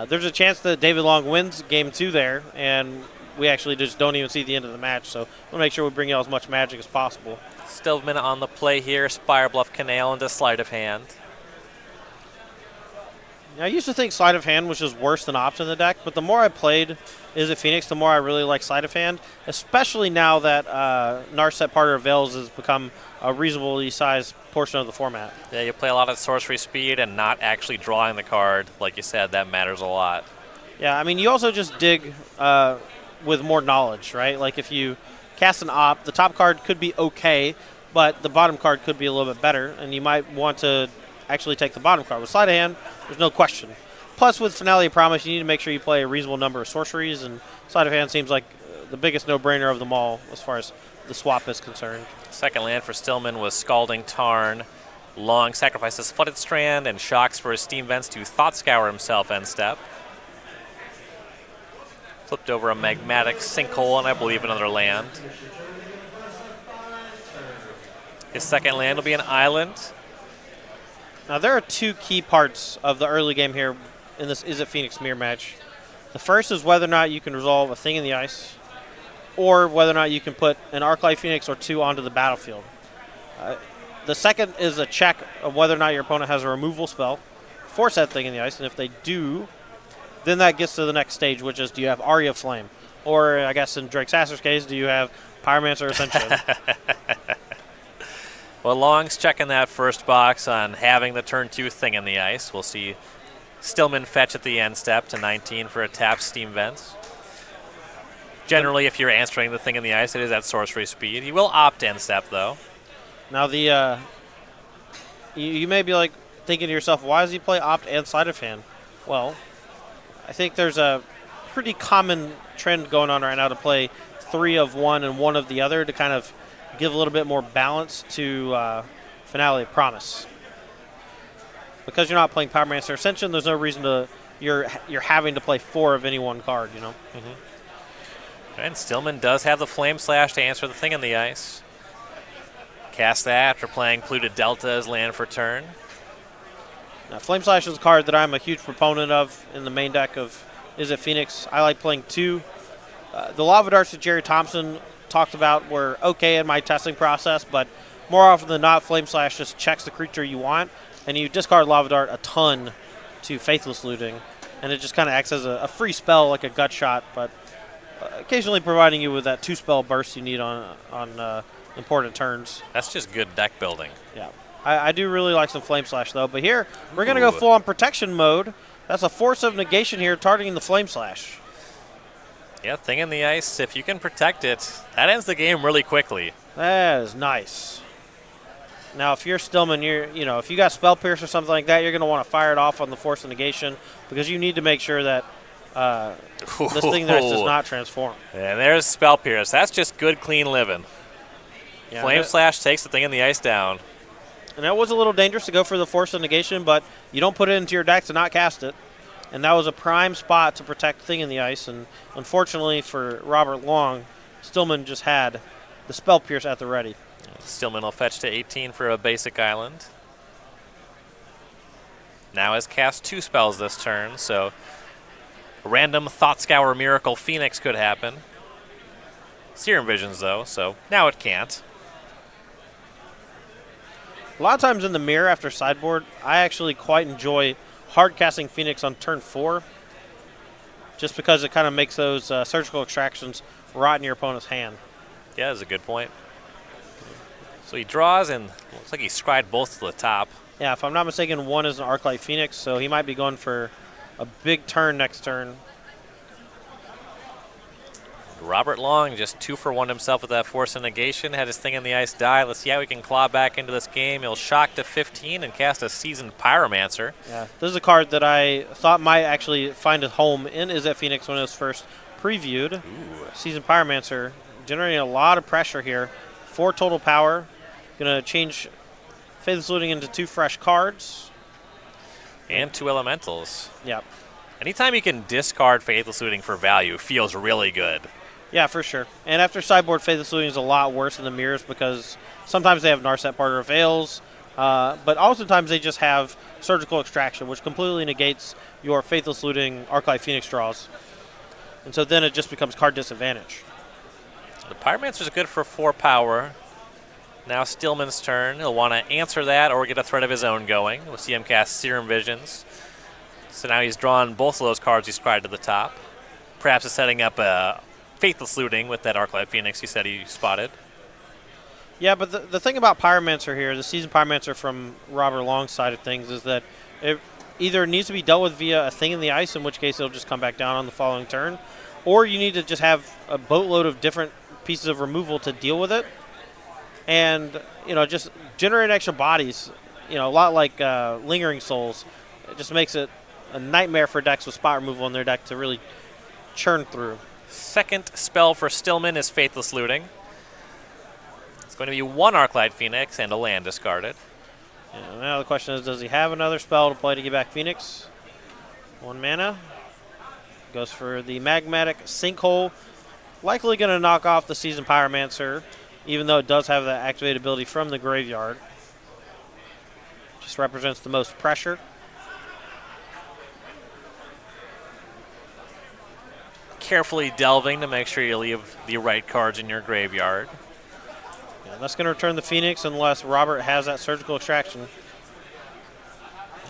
There's a chance that David Long wins game 2 there, and we actually just don't even see the end of the match. So we'll make sure we bring you all as much magic as possible. Stillman on the play here. Spire Bluff Canal into Sleight of Hand. I used to think Sleight of Hand was just worse than Opt in the deck, but the more I played Is It Phoenix, the more I really like Sleight of Hand, especially now that Narset Parter of Veils has become a reasonably sized portion of the format. Yeah, you play a lot of sorcery speed and not actually drawing the card. Like you said, that matters a lot. Yeah, I mean, you also just dig with more knowledge, right? Like if you cast an Opt, the top card could be okay, but the bottom card could be a little bit better, and you might want to actually take the bottom card. With Sleight of Hand, there's no question. Plus, with Finale of Promise, you need to make sure you play a reasonable number of sorceries, and Sleight of Hand seems like the biggest no-brainer of them all as far as the swap is concerned. Second land for Stillman was Scalding Tarn. Long sacrifices Flooded Strand and shocks for his Steam Vents to Thought Scour himself end step. Flipped over a Magmatic Sinkhole and I believe another land. His second land will be an island. Now, there are 2 key parts of the early game here in this Is It Phoenix Mirror match. The first is whether or not you can resolve a thing in the ice, or whether or not you can put an Arclight Phoenix or 2 onto the battlefield. The second is a check of whether or not your opponent has a removal spell, force that thing in the ice, and if they do, then that gets to the next stage, which is, do you have Aria Flame? Or, I guess in Drake Sasser's case, do you have Pyromancer Ascension? Well, Long's checking that first box on having the turn 2 thing in the ice. We'll see Stillman fetch at the end step to 19 for a tap Steam Vents. Generally, if you're answering the thing in the ice, it is at sorcery speed. He will opt end step, though. Now, you may be like thinking to yourself, why does he play Opt and Sleight of Hand? Well, I think there's a pretty common trend going on right now to play 3 of one and 1 of the other to kind of give a little bit more balance to Finale of Promise. Because you're not playing Pyromancer Ascension, there's no reason to you're having to play 4 of any one card, you know. Mm-hmm. And Stillman does have the Flame Slash to answer the thing in the ice. Cast that after playing Polluted Delta as land for turn. Now, Flame Slash is a card that I'm a huge proponent of in the main deck of Is It Phoenix. I like playing 2. The Lava Darts that Jerry Thompson talked about were okay in my testing process, but more often than not, Flame Slash just checks the creature you want, and you discard Lava Dart a ton to Faithless Looting, and it just kind of acts as a free spell like a gut shot, but occasionally providing you with that 2-spell burst you need on important turns. That's just good deck building. Yeah. I do really like some Flame Slash, though. But here, we're going to go full-on protection mode. That's a Force of Negation here, targeting the Flame Slash. Yeah, thing in the ice, if you can protect it, that ends the game really quickly. That is nice. Now, if you're Stillman, if you got Spell Pierce or something like that, you're going to want to fire it off on the Force of Negation because you need to make sure that this thing there does not transform. And there's Spell Pierce. That's just good, clean living. Yeah, Flame Slash takes the thing in the ice down. And that was a little dangerous to go for the Force of Negation, but you don't put it into your deck to not cast it. And that was a prime spot to protect Thing in the Ice. And unfortunately for Robert Long, Stillman just had the Spell Pierce at the ready. Stillman will fetch to 18 for a basic island. Now has cast 2 spells this turn, so a random Thought Scour Miracle Phoenix could happen. Serum Visions, though, so now it can't. A lot of times in the mirror after sideboard, I actually quite enjoy hard casting Phoenix on turn 4, just because it kind of makes those surgical extractions rot in your opponent's hand. Yeah, that's a good point. So he draws, and looks like he scried both to the top. Yeah, if I'm not mistaken, one is an Arclight Phoenix, so he might be going for a big turn next turn. Robert Long just 2 for 1 himself with that Force of Negation. Had his Thing in the Ice die. Let's see how we can claw back into this game. He'll shock to 15 and cast a Seasoned Pyromancer. Yeah, this is a card that I thought might actually find a home in Izzet Phoenix when it was first previewed. Ooh. Seasoned Pyromancer generating a lot of pressure here. 4 total power. Going to change Faithless Looting into 2 fresh cards. And 2 elementals. Yep. Anytime you can discard Faithless Looting for value feels really good. Yeah, for sure. And after sideboard, Faithless Looting is a lot worse in the mirrors because sometimes they have Narset Part of Veils, but oftentimes they just have Surgical Extraction, which completely negates your Faithless Looting Arclight Phoenix draws. And so then it just becomes card disadvantage. The Pyromancer's good for 4 power. Now Stillman's turn. He'll want to answer that or get a threat of his own going. We'll see him cast Serum Visions. So now he's drawn both of those cards he's cried to the top. Perhaps it's setting up a Faithless Looting with that Arclight Phoenix he said he spotted. Yeah, but the thing about Pyromancer here, the Seasoned Pyromancer from Robert Long's side of things, is that it either needs to be dealt with via a Thing in the Ice, in which case it'll just come back down on the following turn, or you need to just have a boatload of different pieces of removal to deal with it. And, just generate extra bodies, a lot like Lingering Souls. It just makes it a nightmare for decks with spot removal in their deck to really churn through. Second spell for Stillman is Faithless Looting. It's going to be 1 Arclight Phoenix and a land discarded. Yeah, now the question is, does he have another spell to play to get back Phoenix? 1 mana. Goes for the Magmatic Sinkhole. Likely going to knock off the Seasoned Pyromancer, even though it does have that activated ability from the graveyard. Just represents the most pressure. Carefully delving to make sure you leave the right cards in your graveyard. Yeah, that's going to return the Phoenix unless Robert has that Surgical Extraction.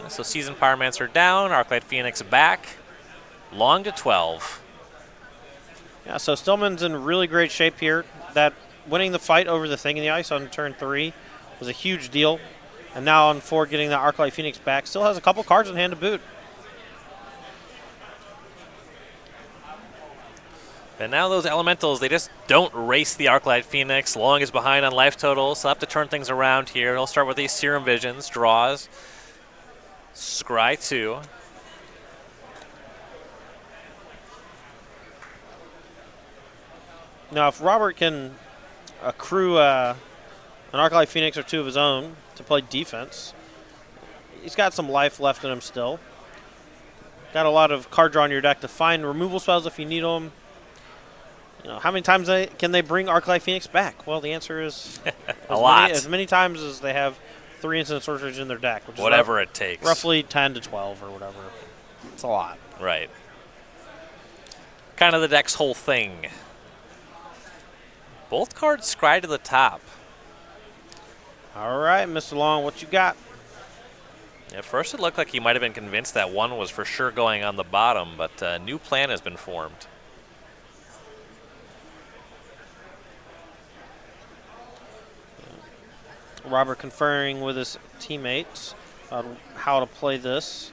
So Seasoned Pyromancer down, Arclight Phoenix back. Long to 12. Yeah, so Stillman's in really great shape here. That winning the fight over the Thing in the Ice on turn 3 was a huge deal. And now on 4, getting that Arclight Phoenix back. Still has a couple cards in hand to boot. And now those elementals, they just don't race the Arclight Phoenix. Long is behind on life total, so he'll have to turn things around here. He'll start with these Serum Visions, draws. Scry 2. Now, if Robert can accrue an Arclight Phoenix or 2 of his own to play defense, he's got some life left in him still. Got a lot of card draw in your deck to find removal spells if you need them. How many times can they bring Arclight Phoenix back? Well, the answer is a lot. As many times as they have 3 instant sorcerers in their deck, which whatever is it takes. Roughly 10 to 12 or whatever. It's a lot. Right. Kind of the deck's whole thing. Both cards scry to the top. All right, Mr. Long, what you got? At first it looked like he might have been convinced that 1 was for sure going on the bottom, but a new plan has been formed. Robert conferring with his teammates on how to play this.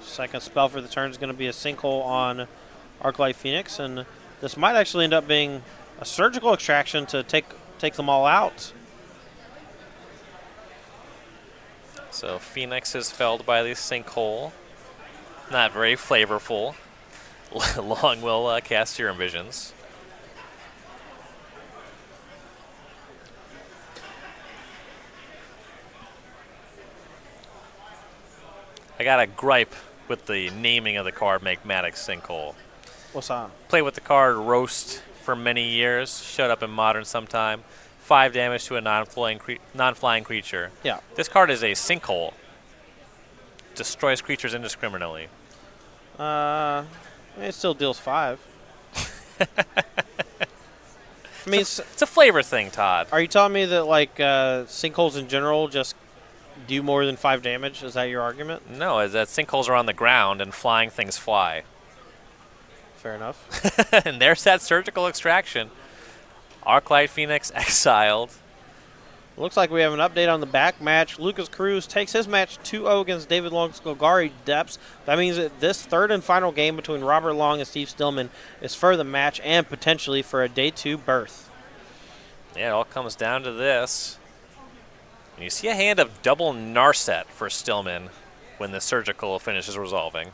Second spell for the turn is going to be a sinkhole on Arclight Phoenix, and this might actually end up being a surgical extraction to take them all out. So Phoenix is felled by the sinkhole. Not very flavorful. Long will cast Serum Visions. I got a gripe with the naming of the card Magmatic Sinkhole. What's that? Played with the card Roast for many years. Showed up in Modern sometime. 5 damage to a non-flying creature. Yeah. This card is a sinkhole. Destroys creatures indiscriminately. It still deals 5. I mean, it's a flavor thing, Todd. Are you telling me that like sinkholes in general just do more than 5 damage? Is that your argument? No, is that sinkholes are on the ground and flying things fly. Fair enough. And there's that surgical extraction. Arclight Phoenix exiled. Looks like we have an update on the back match. Lucas Cruz takes his match 2-0 against David Long's Golgari Depths. That means that this third and final game between Robert Long and Steve Stillman is for the match and potentially for a Day 2 berth. Yeah, it all comes down to this. And you see a hand of double Narset for Stillman when the surgical finishes resolving.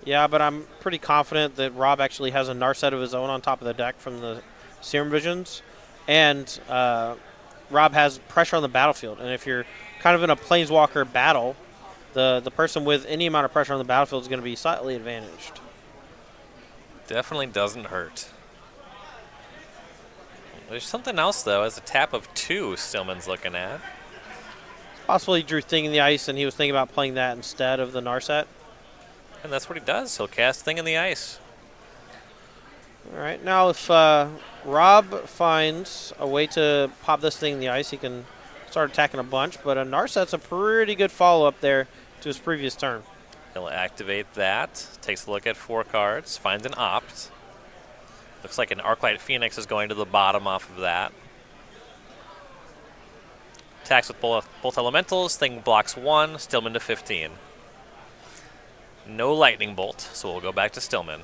Yeah, but I'm pretty confident that Rob actually has a Narset of his own on top of the deck from the Serum Visions. And Rob has pressure on the battlefield. And if you're kind of in a Planeswalker battle, the person with any amount of pressure on the battlefield is going to be slightly advantaged. Definitely doesn't hurt. There's something else, though, as a tap of 2 Stillman's looking at. Possibly he drew Thing in the Ice, and he was thinking about playing that instead of the Narset. And that's what he does. He'll cast Thing in the Ice. All right, now if Rob finds a way to pop this Thing in the Ice, he can start attacking a bunch. But a Narset's a pretty good follow-up there to his previous turn. He'll activate that. Takes a look at 4 cards. Finds an Opt. Looks like an Arclight Phoenix is going to the bottom off of that. Attacks with both elementals. Thing blocks 1. Stillman to 15. No Lightning Bolt, so we'll go back to Stillman.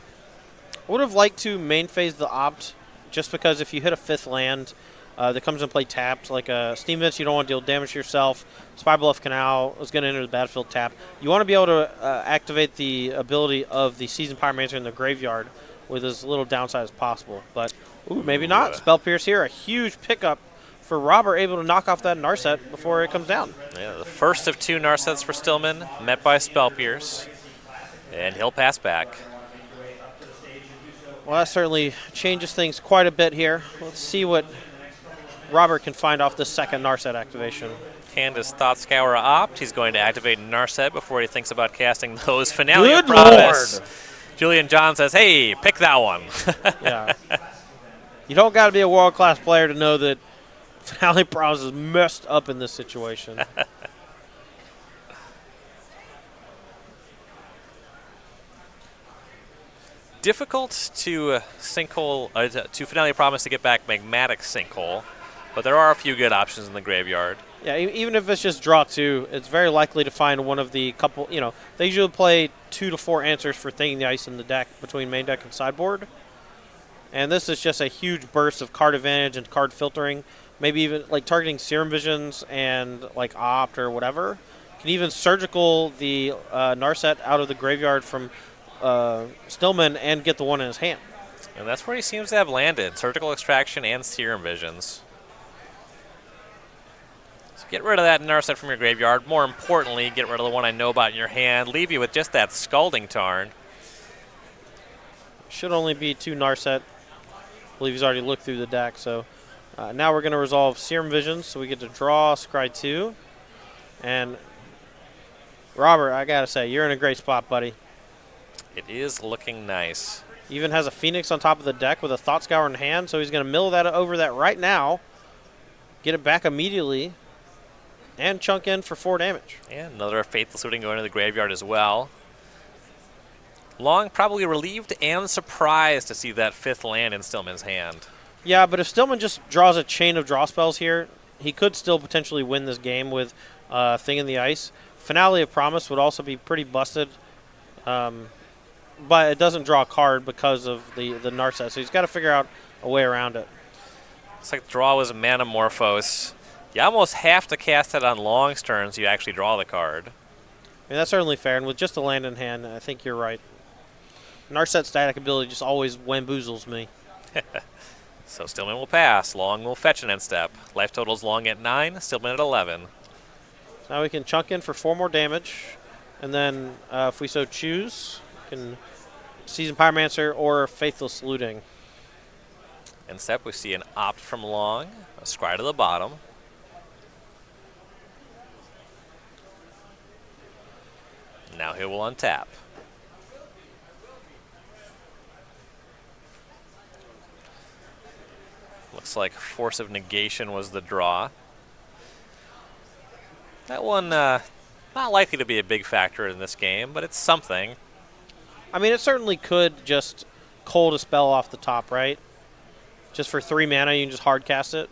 I would have liked to main phase the Opt, just because if you hit a 5th land that comes in play tapped, like a Steam Vents, you don't want to deal damage to yourself. Spy Bluff Canal is going to enter the battlefield tap. You want to be able to activate the ability of the Seasoned Pyromancer in the graveyard with as little downside as possible. But maybe not. Spell Pierce here, a huge pickup for Robert, able to knock off that Narset before it comes down. Yeah, the first of 2 Narsets for Stillman, met by Spell Pierce. And he'll pass back. Well, that certainly changes things quite a bit here. Let's see what Robert can find off this second Narset activation. Hand is Thought Scour Opt. He's going to activate Narset before he thinks about casting those Finale of Good Promise. Lord. Julian John says, hey, pick that one. Yeah. You don't got to be a world-class player to know that Finale Promise is messed up in this situation. Difficult to sinkhole to Finale Promise to get back Magmatic Sinkhole, but there are a few good options in the graveyard. Yeah, even if it's just draw 2, it's very likely to find one of the couple, they usually play 2 to 4 answers for Thing in the Ice in the deck between main deck and sideboard. And this is just a huge burst of card advantage and card filtering, maybe even like targeting Serum Visions and like Opt or whatever. Can even surgical the Narset out of the graveyard from Stillman and get the one in his hand. And that's where he seems to have landed. Surgical Extraction and Serum Visions. So get rid of that Narset from your graveyard. More importantly, get rid of the one I know about in your hand. Leave you with just that Scalding Tarn. Should only be 2 Narset. I believe he's already looked through the deck. So now we're going to resolve Serum Visions. So we get to draw Scry 2. And Robert, I got to say, you're in a great spot, buddy. It is looking nice. Even has a Phoenix on top of the deck with a Thought Scour in hand, so he's going to mill that over that right now, get it back immediately, and chunk in for 4 damage. And another Faithless Looting going to the graveyard as well. Long probably relieved and surprised to see that 5th land in Stillman's hand. Yeah, but if Stillman just draws a chain of draw spells here, he could still potentially win this game with Thing in the Ice. Finale of Promise would also be pretty busted, but it doesn't draw a card because of the Narset, so he's got to figure out a way around it. Looks like the draw was Manamorphose. You almost have to cast it on Long's turn so you actually draw the card. I mean, that's certainly fair, and with just a land in hand, I think you're right. Narset static ability just always wamboozles me. So Stillman will pass. Long will fetch an end step. Life total's Long at 9, Stillman at 11. So now we can chunk in for 4 more damage, and then if we so choose, we can Seasoned Pyromancer or Faithless Looting. End step, we see an Opt from Long, a Scry to the bottom. Now he will untap. Looks like Force of Negation was the draw. That one, not likely to be a big factor in this game, but it's something. I mean, it certainly could just cold a spell off the top, right? Just for 3 mana, you can just hard cast it.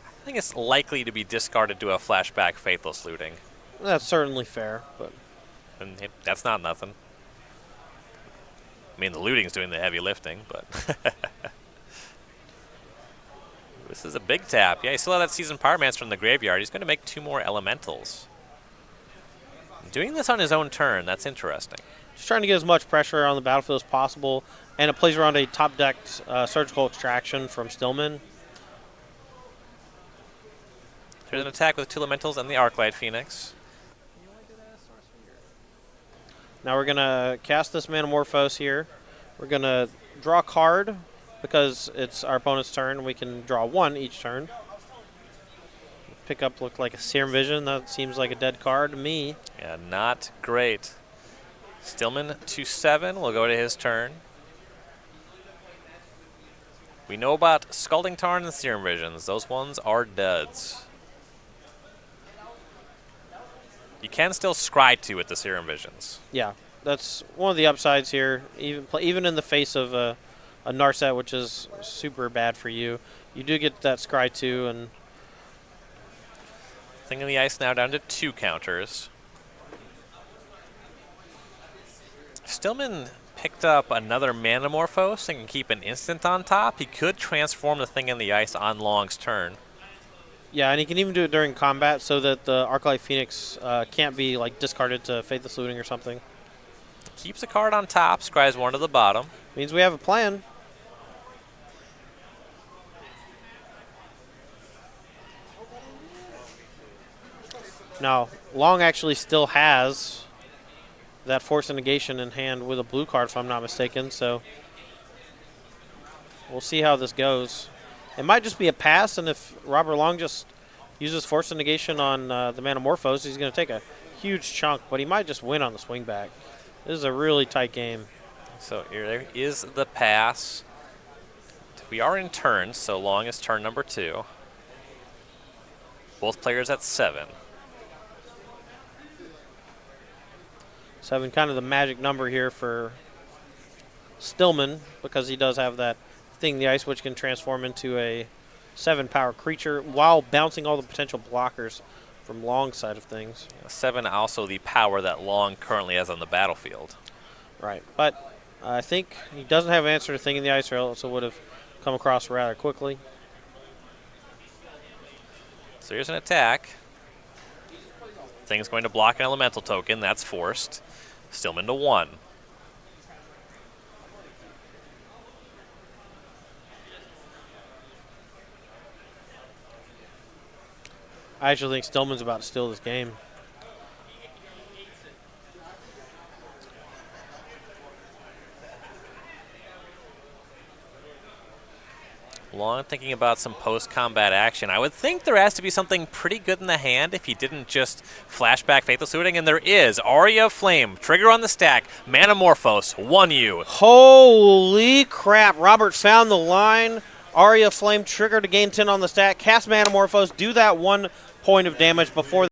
I think it's likely to be discarded to a flashback Faithless Looting. That's certainly fair, but And that's not nothing. I mean, the looting's doing the heavy lifting, but this is a big tap. Yeah, he still has that Seasoned Pyromancer from the graveyard. He's going to make 2 more elementals. Doing this on his own turn, that's interesting. just trying to get as much pressure on the battlefield as possible, and it plays around a top-decked Surgical Extraction from Stillman. Here's an attack with 2 elementals and the Arclight Phoenix. Now we're going to cast this Manamorphose here. We're going to draw a card because it's our opponent's turn. We can draw 1 each turn. Pickup looked like a Serum Vision. That seems like a dead card to me. Yeah, not great. Stillman 2-7 will go to his turn. We know about Scalding Tarn and Serum Visions. Those ones are duds. You can still scry 2 with the Serum Visions. Yeah, that's one of the upsides here. Even in the face of a Narset, which is super bad for you, you do get that scry 2. And Thing in the Ice now down to 2 counters. Stillman picked up another Manamorphose and can keep an instant on top. He could transform the Thing in the Ice on Long's turn. yeah, and he can even do it during combat so that the Arclight Phoenix can't be like discarded to Faithless Looting or something. Keeps a card on top, scries 1 to the bottom. Means we have a plan. Now, Long actually still has that Force of Negation in hand with a blue card, if I'm not mistaken, so we'll see how this goes. It might just be a pass, and if Robert Long just uses Force of Negation on the Manamorphose, he's going to take a huge chunk, but he might just win on the swing back. This is a really tight game. So here there is the pass. We are in turns, so Long is turn number 2. Both players at 7. 7, kind of the magic number here for Stillman, because he does have that Thing in the Ice, which can transform into a 7-power creature while bouncing all the potential blockers from Long's side of things. 7 also the power that Long currently has on the battlefield. Right, but I think he doesn't have an answer to Thing in the Ice, or else it would have come across rather quickly. So here's an attack. Thing's going to block an elemental token. That's forced. Stillman to 1. I actually think Stillman's about to steal this game. Long thinking about some post-combat action. I would think there has to be something pretty good in the hand if he didn't just flashback Faithless Looting, and there is. Aria of Flame, trigger on the stack, Manamorphose, 1U. Holy crap, Robert found the line. Aria Flame trigger to gain 10 on the stack. Cast Manamorphose, do that 1 point of damage before